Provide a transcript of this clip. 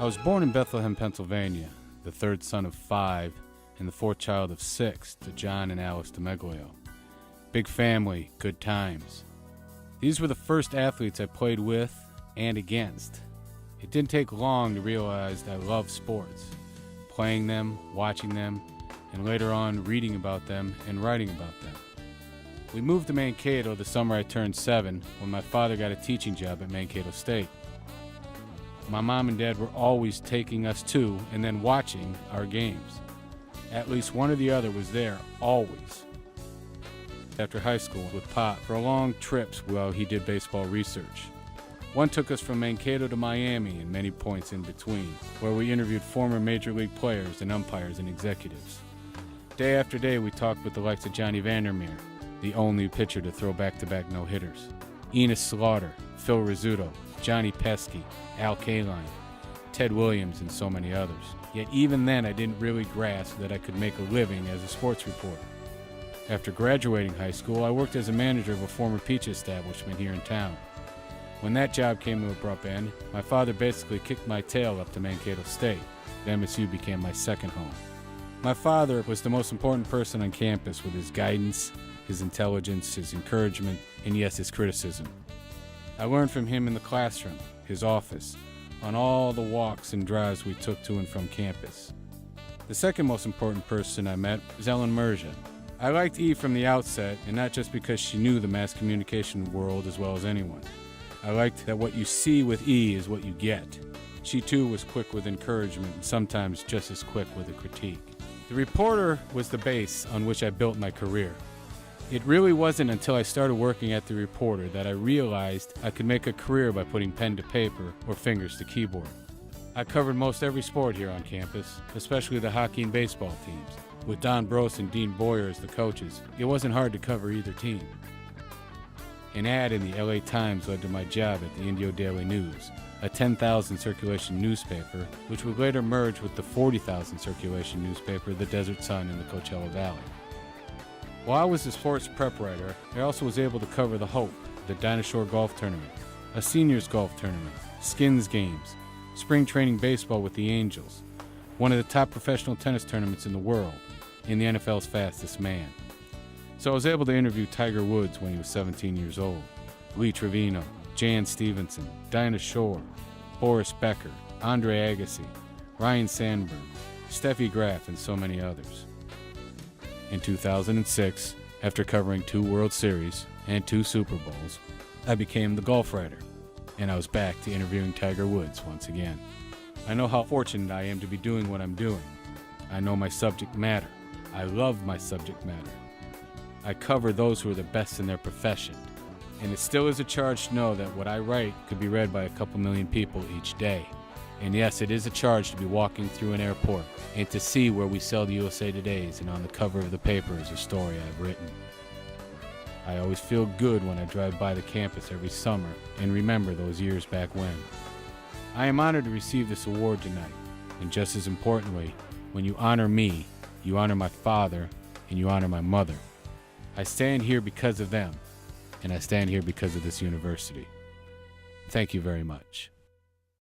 I was born in Bethlehem, Pennsylvania, the third son of 5 and the fourth child of 6 to John and Alice DiMeglio. Big family, good times. These were the first athletes I played with and against. It didn't take long to realize that I loved sports, playing them, watching them, and later on reading about them and writing about them. We moved to Mankato the summer I turned 7 when my father got a teaching job at Mankato State. My mom and dad were always taking us to and then watching our games. At least one or the other was there, always. After high school with Pop for long trips while he did baseball research. One took us from Mankato to Miami and many points in between, where we interviewed former major league players and umpires and executives. Day after day we talked with the likes of Johnny Vandermeer, the only pitcher to throw back-to-back no-hitters, Enos Slaughter, Phil Rizzuto, Johnny Pesky, Al Kaline, Ted Williams, and so many others. Yet even then I didn't really grasp that I could make a living as a sports reporter. After graduating high school, I worked as a manager of a former pizza establishment here in town. When that job came to an abrupt end, my father basically kicked my tail up to Mankato State. MSU became my second home. My father was the most important person on campus with his guidance, his intelligence, his encouragement, and yes, his criticism. I learned from him in the classroom, his office, on all the walks and drives we took to and from campus. The second most important person I met was Ellen Merja. I liked E from the outset, and not just because she knew the mass communication world as well as anyone. I liked that what you see with E is what you get. She too was quick with encouragement and sometimes just as quick with a critique. The reporter was the base on which I built my career. It really wasn't until I started working at the Reporter that I realized I could make a career by putting pen to paper or fingers to keyboard. I covered most every sport here on campus, especially the hockey and baseball teams. With Don Brose and Dean Boyer as the coaches, it wasn't hard to cover either team. An ad in the LA Times led to my job at the Indio Daily News, a 10,000 circulation newspaper, which would later merge with the 40,000 circulation newspaper, the Desert Sun in the Coachella Valley. While I was a sports prep writer, I also was able to cover the Hope, the Dinosaur Golf Tournament, a seniors golf tournament, skins games, spring training baseball with the Angels, one of the top professional tennis tournaments in the world, and the NFL's Fastest Man. So I was able to interview Tiger Woods when he was 17 years old, Lee Trevino, Jan Stevenson, Dinah Shore, Boris Becker, Andre Agassi, Ryan Sandberg, Steffi Graf, and so many others. In 2006, after covering 2 World Series and 2 Super Bowls, I became the golf writer, and I was back to interviewing Tiger Woods once again. I know how fortunate I am to be doing what I'm doing. I know my subject matter. I love my subject matter. I cover those who are the best in their profession, and it still is a charge to know that what I write could be read by a couple million people each day. And yes, it is a charge to be walking through an airport and to see where we sell the USA Todays and on the cover of the paper is a story I've written. I always feel good when I drive by the campus every summer and remember those years back when. I am honored to receive this award tonight, and just as importantly, when you honor me, you honor my father and you honor my mother. I stand here because of them, and I stand here because of this university. Thank you very much.